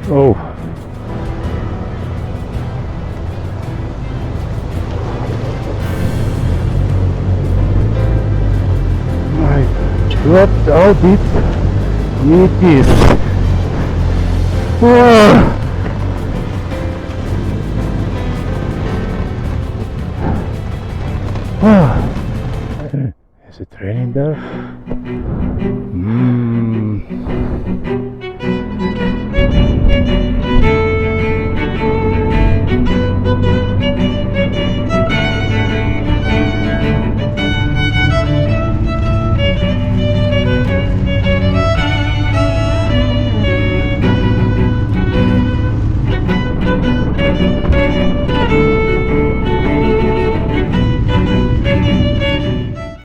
Oh, my God, how deep it is. Oh, oh. Is it raining there?